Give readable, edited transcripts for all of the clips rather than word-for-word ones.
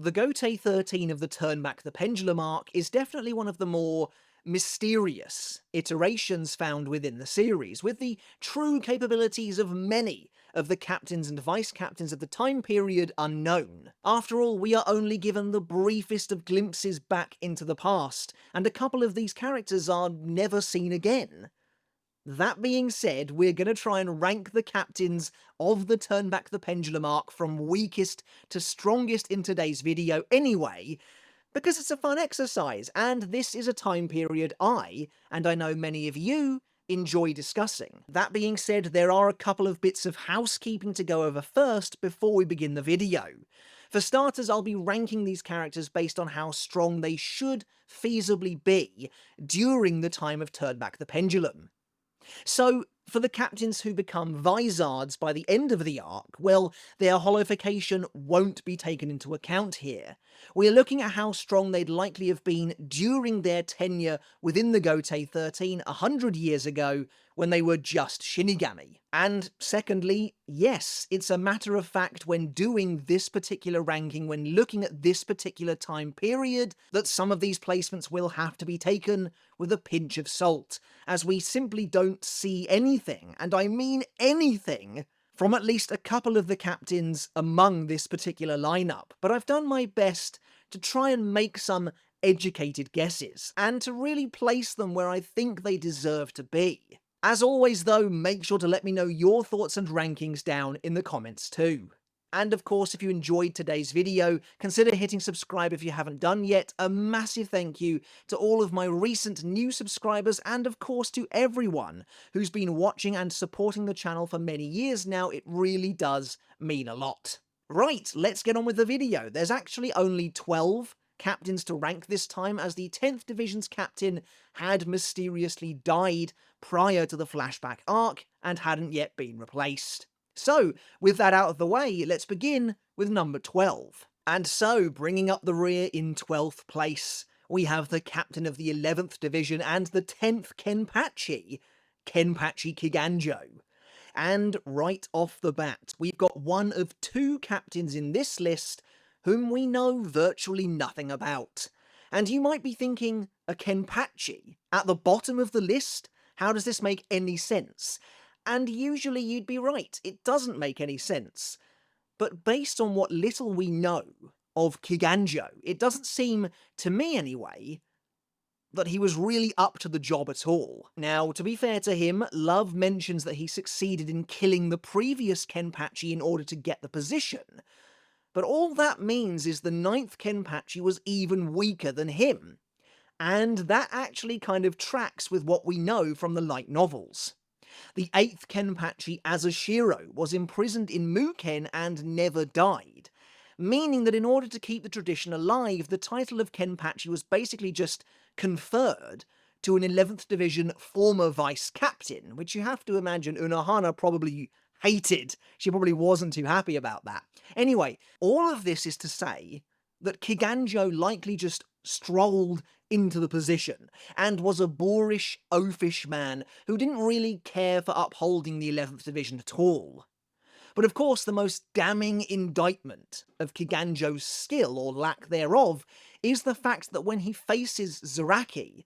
the Gotei 13 of the Turn Back the Pendulum arc is definitely one of the more mysterious iterations found within the series, with the true capabilities of many of the captains and vice-captains of the time period unknown. After all, we are only given the briefest of glimpses back into the past, and a couple of these characters are never seen again. That being said, we're going to try and rank the captains of the Turn Back the Pendulum arc from weakest to strongest in today's video anyway, because it's a fun exercise, and this is a time period and I know many of you, enjoy discussing. That being said, there are a couple of bits of housekeeping to go over first before we begin the video. For starters, I'll be ranking these characters based on how strong they should feasibly be during the time of Turn Back the Pendulum. So, for the captains who become vizards by the end of the arc, well, their holification won't be taken into account here. We're looking at how strong they'd likely have been during their tenure within the Gotei 13 100 years ago, when they were just Shinigami. And secondly, yes, it's a matter of fact when doing this particular ranking, when looking at this particular time period, that some of these placements will have to be taken with a pinch of salt, as we simply don't see anything, and I mean anything, from at least a couple of the captains among this particular lineup. But I've done my best to try and make some educated guesses, and to really place them where I think they deserve to be. As always though, make sure to let me know your thoughts and rankings down in the comments too. And of course, if you enjoyed today's video, consider hitting subscribe if you haven't done yet. A massive thank you to all of my recent new subscribers, and of course to everyone who's been watching and supporting the channel for many years now. It really does mean a lot. Right, let's get on with the video. There's actually only 12 captains to rank this time, as the 10th Division's captain had mysteriously died prior to the flashback arc and hadn't yet been replaced. So, with that out of the way, let's begin with number 12. And so, bringing up the rear in 12th place, we have the captain of the 11th Division and the 10th Kenpachi, Kenpachi Kiganjo. And right off the bat, we've got one of two captains in this list whom we know virtually nothing about. And you might be thinking, a Kenpachi at the bottom of the list? How does this make any sense? And usually you'd be right, it doesn't make any sense. But based on what little we know of Kiganjo, it doesn't seem, to me anyway, that he was really up to the job at all. Now, to be fair to him, Love mentions that he succeeded in killing the previous Kenpachi in order to get the position. But all that means is the 9th Kenpachi was even weaker than him. And that actually kind of tracks with what we know from the light novels. The 8th Kenpachi, Azashiro, was imprisoned in Muken and never died, meaning that in order to keep the tradition alive, the title of Kenpachi was basically just conferred to an 11th Division former vice-captain, which you have to imagine Unohana probably hated. She probably wasn't too happy about that. Anyway, all of this is to say that Kiganjo likely just strolled into the position, and was a boorish, oafish man who didn't really care for upholding the 11th Division at all. But of course, the most damning indictment of Kiganjo's skill, or lack thereof, is the fact that when he faces Zaraki,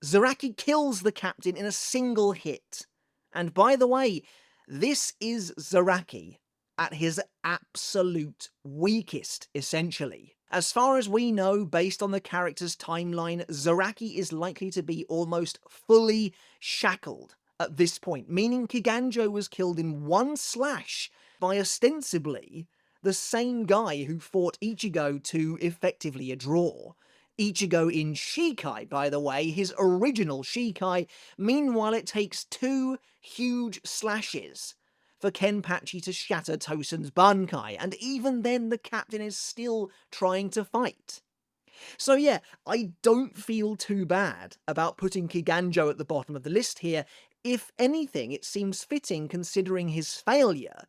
Zaraki kills the captain in a single hit. And by the way, this is Zaraki at his absolute weakest, essentially. As far as we know, based on the character's timeline, Zaraki is likely to be almost fully shackled at this point, meaning Kiganjo was killed in one slash by ostensibly the same guy who fought Ichigo to effectively a draw. Ichigo in Shikai, by the way, his original Shikai. Meanwhile, it takes 2 huge slashes for Kenpachi to shatter Tosen's bankai, and even then the captain is still trying to fight. So yeah, I don't feel too bad about putting Kiganjo at the bottom of the list here. If anything, it seems fitting considering his failure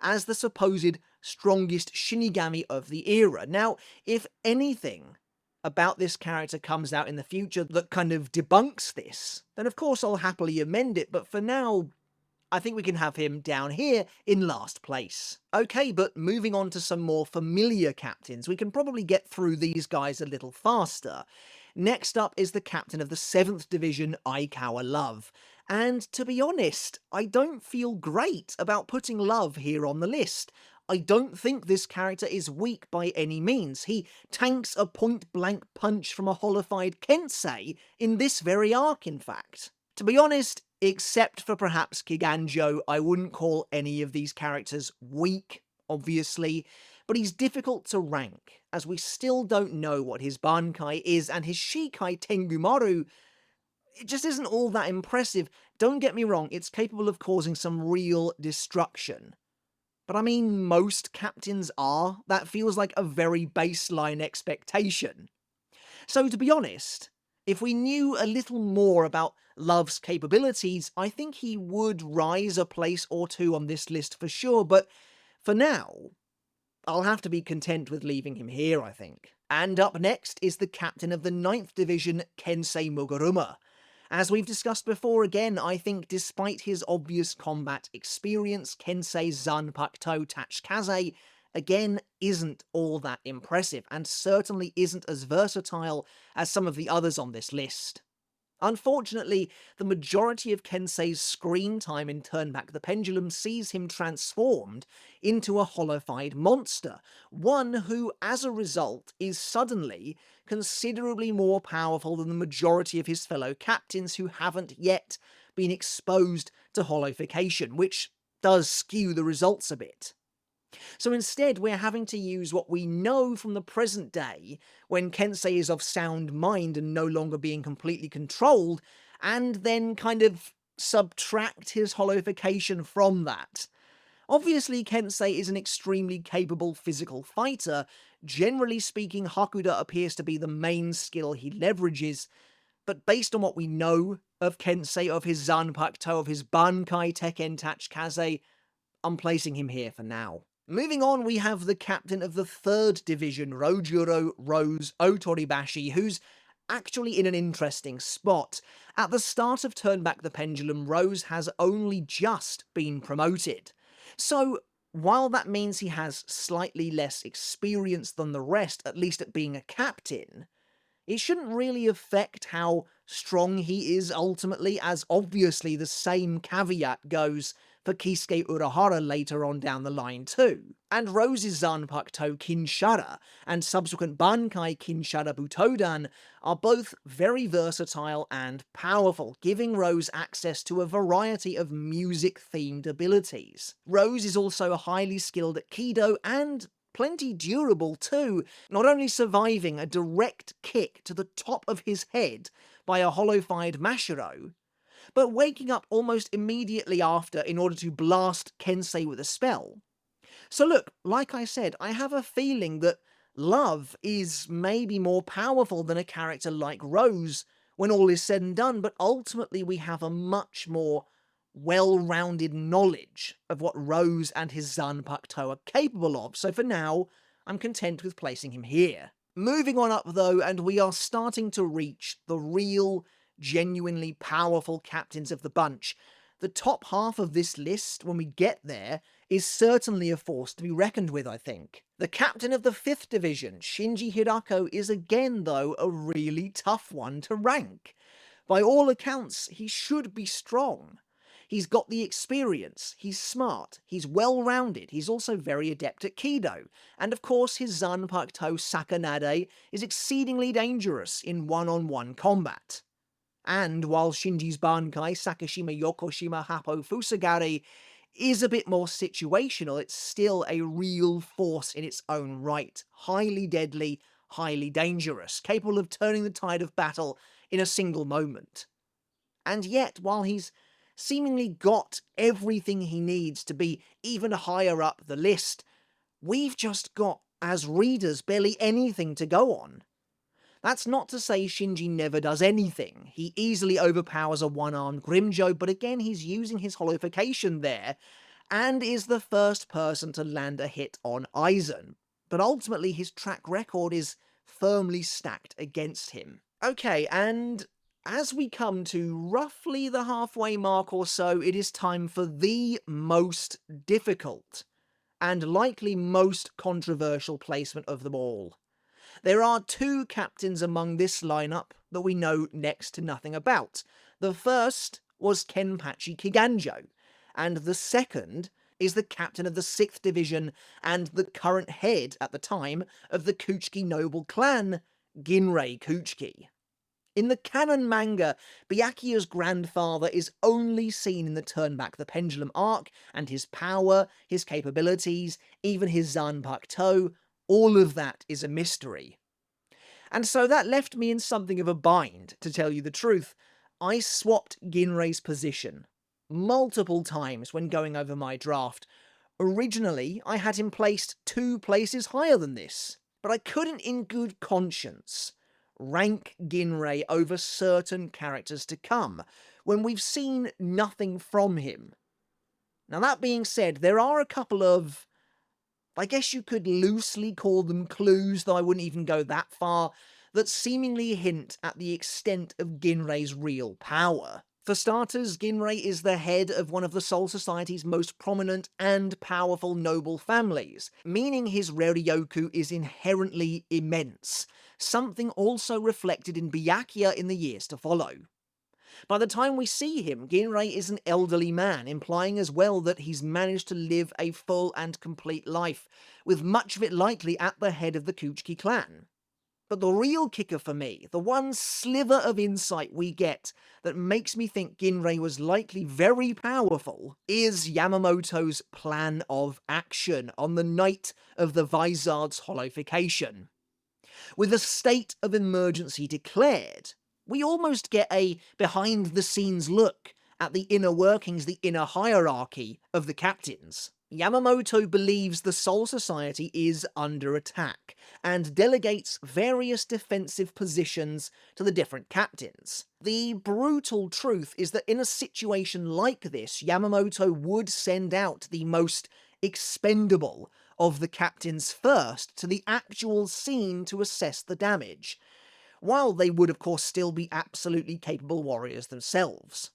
as the supposed strongest Shinigami of the era. Now, if anything about this character comes out in the future that kind of debunks this, then of course I'll happily amend it, but for now, I think we can have him down here in last place. Okay, but moving on to some more familiar captains, we can probably get through these guys a little faster. Next up is the captain of the 7th Division, Aikawa Love. And to be honest, I don't feel great about putting Love here on the list. I don't think this character is weak by any means. He tanks a point-blank punch from a holified Kensei in this very arc, in fact. To be honest, except for perhaps Kiganjo, I wouldn't call any of these characters weak, obviously, but he's difficult to rank, as we still don't know what his bankai is, and his shikai Tengumaru, it just isn't all that impressive. Don't get me wrong, it's capable of causing some real destruction. But I mean, most captains are. That feels like a very baseline expectation. So to be honest, if we knew a little more about Love's capabilities, I think he would rise a place or two on this list for sure, but for now, I'll have to be content with leaving him here, I think. And up next is the captain of the 9th Division, Kensei Muguruma. As we've discussed before, again, I think despite his obvious combat experience, Kensei Zanpakuto Tachikaze, again, isn't all that impressive, and certainly isn't as versatile as some of the others on this list. Unfortunately, the majority of Kensei's screen time in Turn Back the Pendulum sees him transformed into a holified monster, one who, as a result, is suddenly considerably more powerful than the majority of his fellow captains who haven't yet been exposed to holification, which does skew the results a bit. So instead, we're having to use what we know from the present day, when Kensei is of sound mind and no longer being completely controlled, and then kind of subtract his holification from that. Obviously, Kensei is an extremely capable physical fighter. Generally speaking, Hakuda appears to be the main skill he leverages, but based on what we know of Kensei, of his Zanpakuto, of his Bankai Tekken Tachikaze, I'm placing him here for now. Moving on, we have the captain of the 3rd Division, Rojuro Rose Otoribashi, who's actually in an interesting spot. At the start of Turn Back the Pendulum, Rose has only just been promoted. So, while that means he has slightly less experience than the rest, at least at being a captain, it shouldn't really affect how strong he is ultimately, as obviously the same caveat goes for Kisuke Urahara later on down the line too. And Rose's Zanpakuto Kinshara and subsequent Bankai Kinshara Butodan are both very versatile and powerful, giving Rose access to a variety of music-themed abilities. Rose is also highly skilled at Kido and plenty durable too, not only surviving a direct kick to the top of his head by a holified Mashiro, but waking up almost immediately after in order to blast Kensei with a spell. So look, like I said, I have a feeling that Love is maybe more powerful than a character like Rose when all is said and done, but ultimately we have a much more well-rounded knowledge of what Rose and his Zanpakuto are capable of, so for now, I'm content with placing him here. Moving on up though, and we are starting to reach the real, genuinely powerful captains of the bunch. The top half of this list, when we get there, is certainly a force to be reckoned with, I think. The captain of the 5th Division, Shinji Hirako, is again, though, a really tough one to rank. By all accounts, he should be strong. He's got the experience, he's smart, he's well-rounded, he's also very adept at Kido, and of course his Zanpakuto Sakanade is exceedingly dangerous in one-on-one combat. And while Shinji's Bankai Sakashima Yokoshima Happo Fusagari is a bit more situational, it's still a real force in its own right, highly deadly, highly dangerous, capable of turning the tide of battle in a single moment. And yet, while he's seemingly got everything he needs to be even higher up the list, we've just got, as readers, barely anything to go on. That's not to say Shinji never does anything. He easily overpowers a one-armed Grimjo, but again he's using his holification there, and is the first person to land a hit on Aizen. But ultimately his track record is firmly stacked against him. Okay, and As we come to roughly the halfway mark or so, it is time for the most difficult and likely most controversial placement of them all. There are two captains among this lineup that we know next to nothing about. The first was Kenpachi Kiganjo, and the second is the captain of the 6th Division and the current head, at the time, of the Kuchiki noble clan, Ginrei Kuchiki. In the canon manga, Byakuya's grandfather is only seen in the Turn Back the Pendulum arc, and his power, his capabilities, even his Zanpakuto, all of that is a mystery. And so that left me in something of a bind, to tell you the truth. I swapped Ginrei's position multiple times when going over my draft. Originally, I had him placed 2 places higher than this, but I couldn't in good conscience rank Ginrei over certain characters to come, when we've seen nothing from him. Now that being said, there are a couple of, I guess you could loosely call them clues, though I wouldn't even go that far, that seemingly hint at the extent of Ginrei's real power. For starters, Ginrei is the head of one of the Soul Society's most prominent and powerful noble families, meaning his Ryoryoku is inherently immense, something also reflected in Byakuya in the years to follow. By the time we see him, Ginrei is an elderly man, implying as well that he's managed to live a full and complete life, with much of it likely at the head of the Kuchiki clan. But the real kicker for me, the one sliver of insight we get that makes me think Ginrei was likely very powerful, is Yamamoto's plan of action on the night of the Vizard's hollowification. With a state of emergency declared, we almost get a behind-the-scenes look at the inner workings, the inner hierarchy of the captains. Yamamoto believes the Soul Society is under attack, and delegates various defensive positions to the different captains. The brutal truth is that in a situation like this, Yamamoto would send out the most expendable of the captains first to the actual scene to assess the damage, while they would of course still be absolutely capable warriors themselves.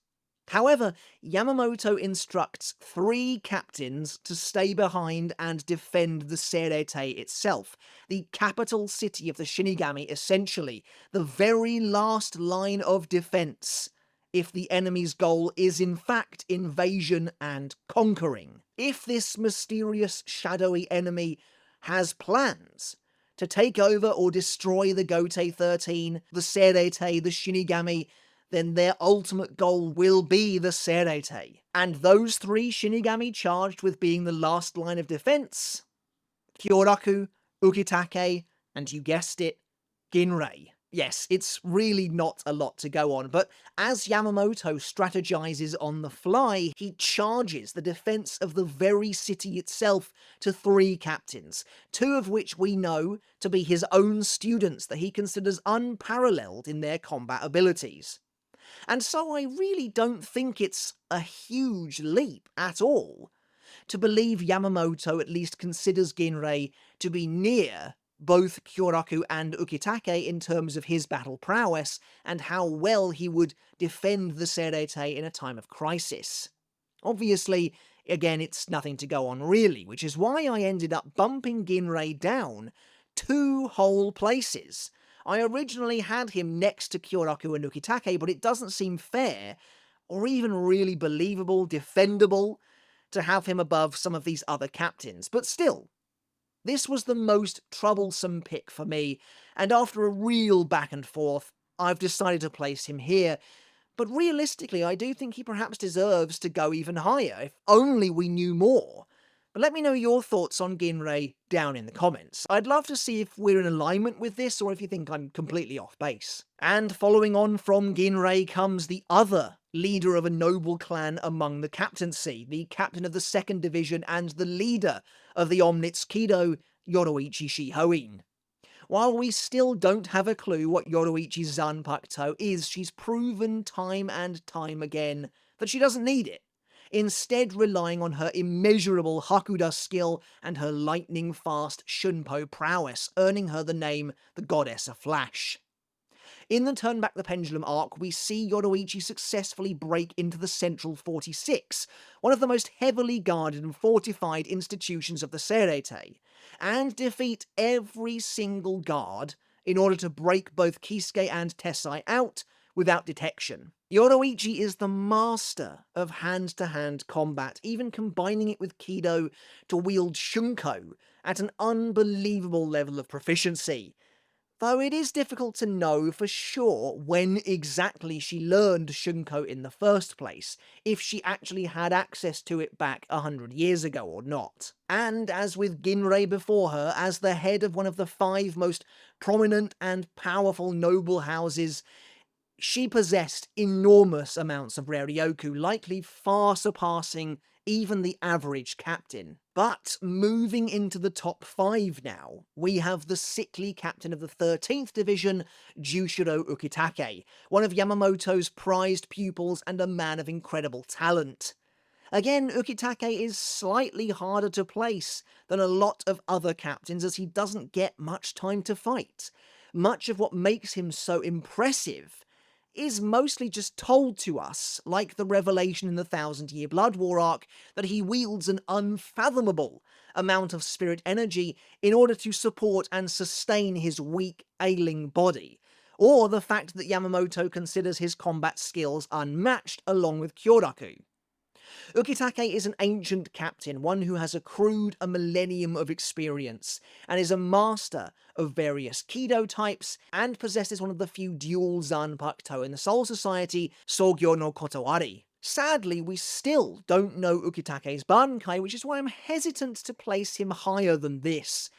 However, Yamamoto instructs 3 captains to stay behind and defend the Serete itself, the capital city of the Shinigami, essentially, the very last line of defense, if the enemy's goal is in fact invasion and conquering. If this mysterious shadowy enemy has plans to take over or destroy the Gote 13, the Serete, the Shinigami, then their ultimate goal will be the Serete. And those 3 Shinigami charged with being the last line of defense: Kyoraku, Ukitake, and you guessed it, Ginrei. Yes, it's really not a lot to go on, but as Yamamoto strategizes on the fly, he charges the defense of the very city itself to 3 captains, 2 of which we know to be his own students that he considers unparalleled in their combat abilities. And so I really don't think it's a huge leap at all to believe Yamamoto at least considers Ginrei to be near both Kyoraku and Ukitake in terms of his battle prowess and how well he would defend the Serete in a time of crisis. Obviously, again, it's nothing to go on really, which is why I ended up bumping Ginrei down 2 whole places. I originally had him next to Kyoraku and Ukitake, but it doesn't seem fair, or even really believable, defendable, to have him above some of these other captains. But still, this was the most troublesome pick for me, and after a real back and forth, I've decided to place him here. But realistically, I do think he perhaps deserves to go even higher, if only we knew more. But let me know your thoughts on Ginrei down in the comments. I'd love to see if we're in alignment with this, or if you think I'm completely off base. And following on from Ginrei comes the other leader of a noble clan among the captaincy, the captain of the 2nd Division and the leader of the Omnitsukido, Yoroichi Shihoin. While we still don't have a clue what Yoroichi's Zanpakuto is, she's proven time and time again that she doesn't need it, instead relying on her immeasurable Hakuda skill and her lightning-fast Shunpo prowess, earning her the name the Goddess of Flash. In the Turn Back the Pendulum arc, we see Yoruichi successfully break into the Central 46, one of the most heavily guarded and fortified institutions of the Serete, and defeat every single guard in order to break both Kisuke and Tessai out without detection. Yoruichi is the master of hand-to-hand combat, even combining it with Kido to wield Shunko at an unbelievable level of proficiency. Though it is difficult to know for sure when exactly she learned Shunko in the first place, if she actually had access to it back 100 years ago or not. And as with Ginrei before her, as the head of one of the 5 most prominent and powerful noble houses, she possessed enormous amounts of Reryoku, likely far surpassing even the average captain. But moving into the top 5 now, we have the sickly captain of the 13th Division, Jushiro Ukitake, one of Yamamoto's prized pupils and a man of incredible talent. Again, Ukitake is slightly harder to place than a lot of other captains, as he doesn't get much time to fight. Much of what makes him so impressive is mostly just told to us, like the revelation in the Thousand Year Blood War arc, that he wields an unfathomable amount of spirit energy in order to support and sustain his weak, ailing body, or the fact that Yamamoto considers his combat skills unmatched along with Kyoraku. Ukitake is an ancient captain, one who has accrued a millennium of experience, and is a master of various Kido types, and possesses one of the few dual Zanpakuto in the Soul Society, Sogyo no Kotowari. Sadly, we still don't know Ukitake's bankai, which is why I'm hesitant to place him higher than this.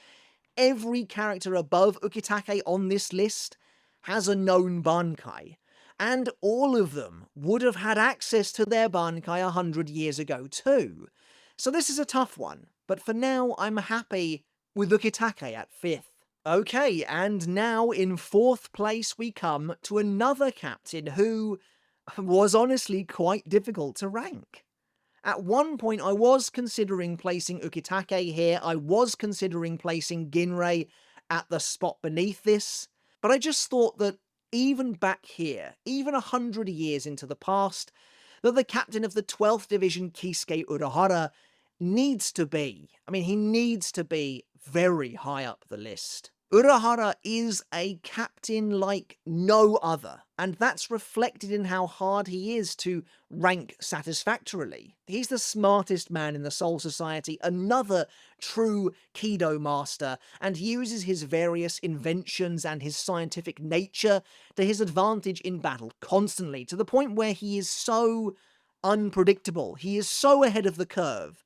Every character above Ukitake on this list has a known bankai, and all of them would have had access to their bankai 100 years ago too. So this is a tough one, but for now I'm happy with Ukitake at 5th. Okay, and now in 4th place we come to another captain who was honestly quite difficult to rank. At one point I was considering placing Ukitake here, I was considering placing Ginrei at the spot beneath this, but I just thought that even back here, even 100 years into the past, that the captain of the 12th Division, Kisuke Urahara, needs to be very high up the list. Urahara is a captain like no other, and that's reflected in how hard he is to rank satisfactorily. He's the smartest man in the Soul Society, another true Kido master, and uses his various inventions and his scientific nature to his advantage in battle constantly, to the point where he is so unpredictable, he is so ahead of the curve,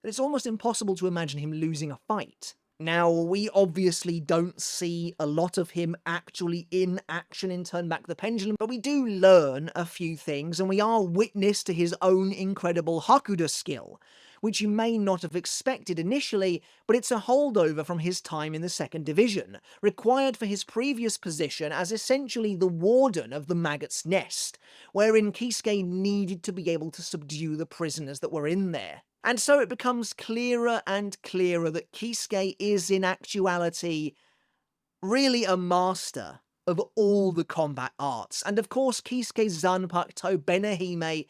that it's almost impossible to imagine him losing a fight. Now, we obviously don't see a lot of him actually in action in Turn Back the Pendulum, but we do learn a few things, and we are witness to his own incredible Hakuda skill, which you may not have expected initially, but it's a holdover from his time in the 2nd Division, required for his previous position as essentially the warden of the Maggot's Nest, wherein Kisuke needed to be able to subdue the prisoners that were in there. And so it becomes clearer and clearer that Kisuke is in actuality really a master of all the combat arts. And of course Kisuke's Zanpakuto Benehime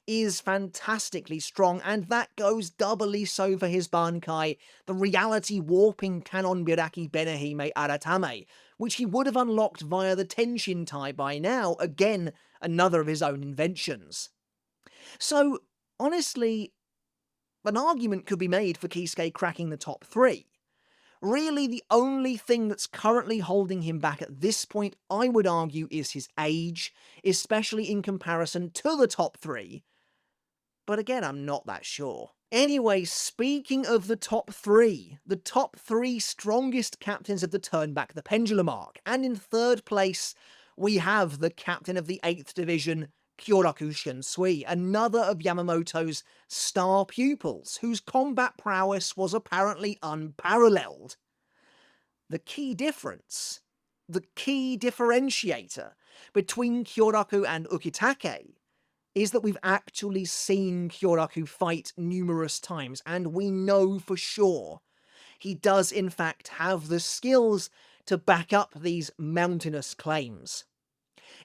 is fantastically strong, and that goes doubly so for his bankai, the reality warping Kanon Biraki Benehime Aratame, which he would have unlocked via the Tenshintai by now, again another of his own inventions. So honestly, an argument could be made for Kisuke cracking the top 3. Really, the only thing that's currently holding him back at this point, I would argue, is his age, especially in comparison to the top 3. But again, I'm not that sure. Anyway, speaking of the top 3 strongest captains of the Turn Back the Pendulum arc, and in 3rd place, we have the captain of the 8th Division, Kyoraku Shinsui, another of Yamamoto's star pupils, whose combat prowess was apparently unparalleled. The key difference, the key differentiator between Kyoraku and Ukitake, is that we've actually seen Kyoraku fight numerous times, and we know for sure he does in fact have the skills to back up these mountainous claims.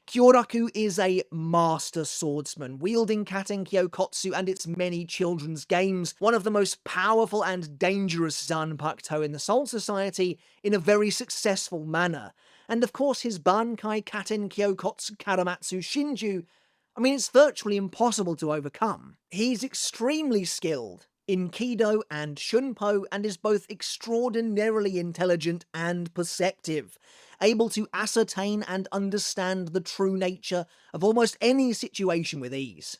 Kyoraku is a master swordsman, wielding Katen Kyokotsu and its many children's games, one of the most powerful and dangerous Zanpakuto in the Soul Society, in a very successful manner. And of course his bankai Katen Kyokotsu Karamatsu Shinju, I mean, it's virtually impossible to overcome. He's extremely skilled in Kido and Shunpo and is both extraordinarily intelligent and perceptive, able to ascertain and understand the true nature of almost any situation with ease.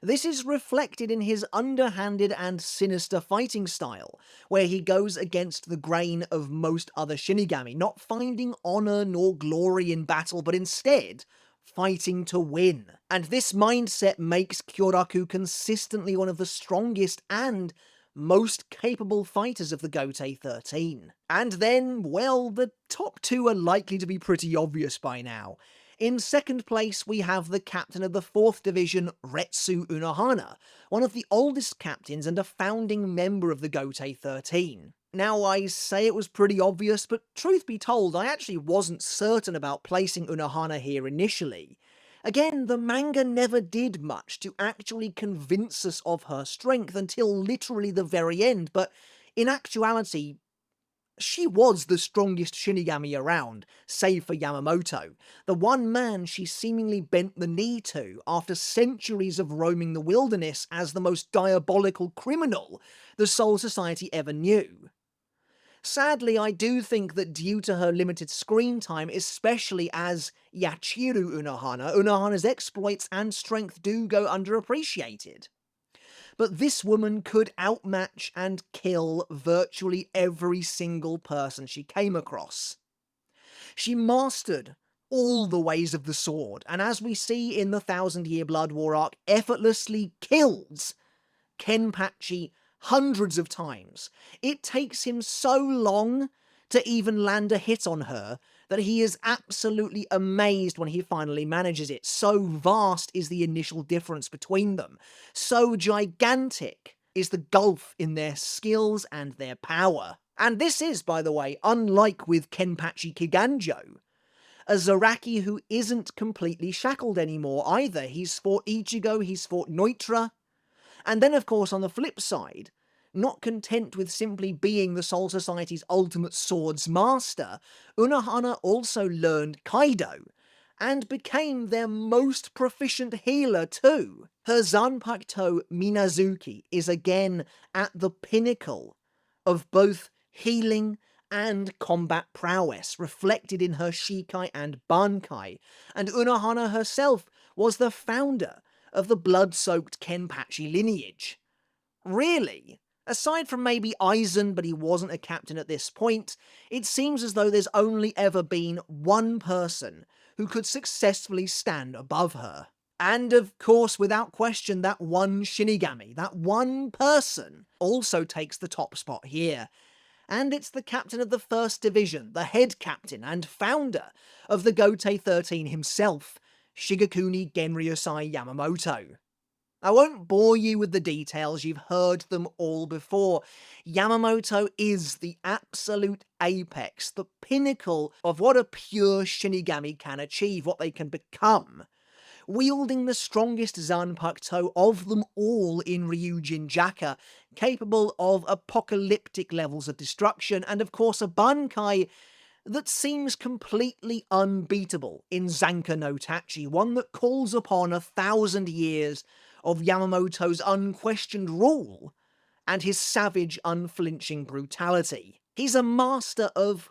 This is reflected in his underhanded and sinister fighting style, where he goes against the grain of most other Shinigami, not finding honor nor glory in battle, but instead fighting to win. And this mindset makes Kyoraku consistently one of the strongest and most capable fighters of the Gotei 13. And then, well, the top two are likely to be pretty obvious by now. In second place, we have the captain of the 4th Division, Retsu Unohana, one of the oldest captains and a founding member of the Gotei 13. Now, I say it was pretty obvious, but truth be told, I actually wasn't certain about placing Unohana here initially. Again, the manga never did much to actually convince us of her strength until literally the very end, but in actuality, she was the strongest Shinigami around, save for Yamamoto, the one man she seemingly bent the knee to after centuries of roaming the wilderness as the most diabolical criminal the Soul Society ever knew. Sadly, I do think that due to her limited screen time, especially as Yachiru Unohana, Unohana's exploits and strength do go underappreciated. But this woman could outmatch and kill virtually every single person she came across. She mastered all the ways of the sword, and as we see in the Thousand Year Blood War arc, effortlessly kills Kenpachi hundreds of times. It takes him so long to even land a hit on her that he is absolutely amazed when he finally manages it. So vast is the initial difference between them. So gigantic is the gulf in their skills and their power. And this is, by the way, unlike with Kenpachi Kiganjo, a Zaraki who isn't completely shackled anymore either. He's fought Ichigo, he's fought Neutra, and then of course on the flip side, not content with simply being the Soul Society's ultimate swords master, Unohana also learned Kaido, and became their most proficient healer too. Her Zanpakuto Minazuki is again at the pinnacle of both healing and combat prowess, reflected in her Shikai and Bankai, and Unohana herself was the founder of the blood-soaked Kenpachi lineage. Really? Aside from maybe Aizen, but he wasn't a captain at this point, it seems as though there's only ever been one person who could successfully stand above her. And of course, without question, that one Shinigami, that one person, also takes the top spot here. And it's the captain of the 1st Division, the head captain and founder of the Gotei 13 himself, Shigekuni Genryusai Yamamoto. I won't bore you with the details, you've heard them all before. Yamamoto is the absolute apex, the pinnacle of what a pure Shinigami can achieve, what they can become. Wielding the strongest Zanpakuto of them all in Ryujin Jaka, capable of apocalyptic levels of destruction, and of course a Bankai that seems completely unbeatable in Zanka no Tachi, one that calls upon 1,000 years of Yamamoto's unquestioned rule and his savage, unflinching brutality. He's a master of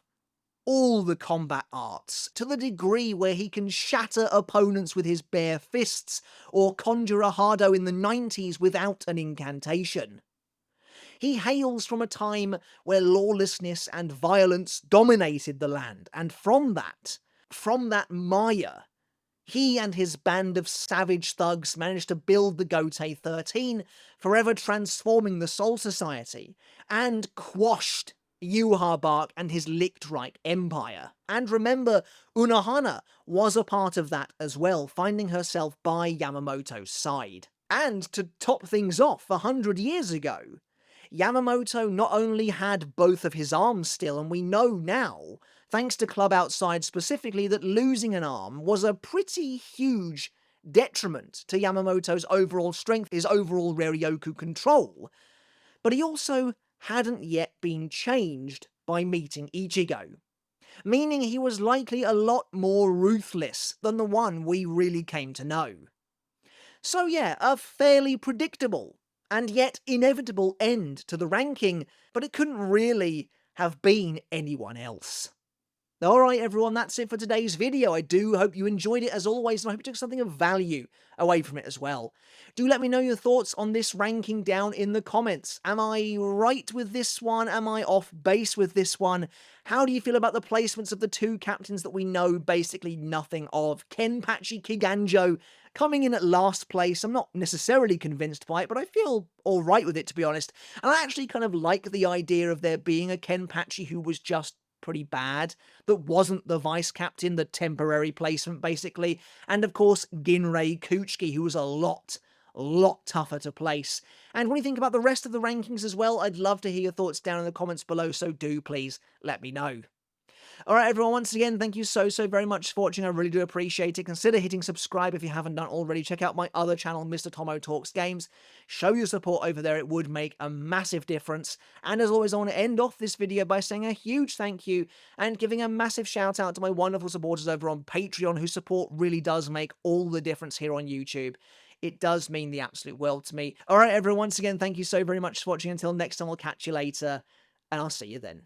all the combat arts, to the degree where he can shatter opponents with his bare fists, or conjure a Hardo in the 90s without an incantation. He hails from a time where lawlessness and violence dominated the land, and from that mire, he and his band of savage thugs managed to build the Gotei 13, forever transforming the Soul Society, and quashed Yhwach and his Lichtreich Empire. And remember, Unohana was a part of that as well, finding herself by Yamamoto's side. And to top things off, 100 years ago, Yamamoto not only had both of his arms still, and we know now, thanks to Club Outside specifically, that losing an arm was a pretty huge detriment to Yamamoto's overall strength, his overall Ryoryoku control, but he also hadn't yet been changed by meeting Ichigo, meaning he was likely a lot more ruthless than the one we really came to know. So yeah, a fairly predictable and yet inevitable end to the ranking, but it couldn't really have been anyone else. Alright everyone, that's it for today's video. I do hope you enjoyed it as always, and I hope you took something of value away from it as well. Do let me know your thoughts on this ranking down in the comments. Am I right with this one? Am I off base with this one? How do you feel about the placements of the two captains that we know basically nothing of? Kenpachi Kiganjo coming in at last place. I'm not necessarily convinced by it, but I feel alright with it, to be honest. And I actually kind of like the idea of there being a Kenpachi who was just pretty bad, that wasn't the vice captain, the temporary placement basically, and of course Ginrei Kuchiki, who was a lot tougher to place. And when you think about the rest of the rankings as well, I'd love to hear your thoughts down in the comments below, so do please let me know. Alright everyone, once again, thank you so very much for watching. I really do appreciate it. Consider hitting subscribe if you haven't done already. Check out my other channel, Mr. Tomo Talks Games. Show your support over there, it would make a massive difference. And as always, I want to end off this video by saying a huge thank you and giving a massive shout out to my wonderful supporters over on Patreon, whose support really does make all the difference here on YouTube. It does mean the absolute world to me. Alright everyone, once again, thank you so very much for watching. Until next time, I'll catch you later, and I'll see you then.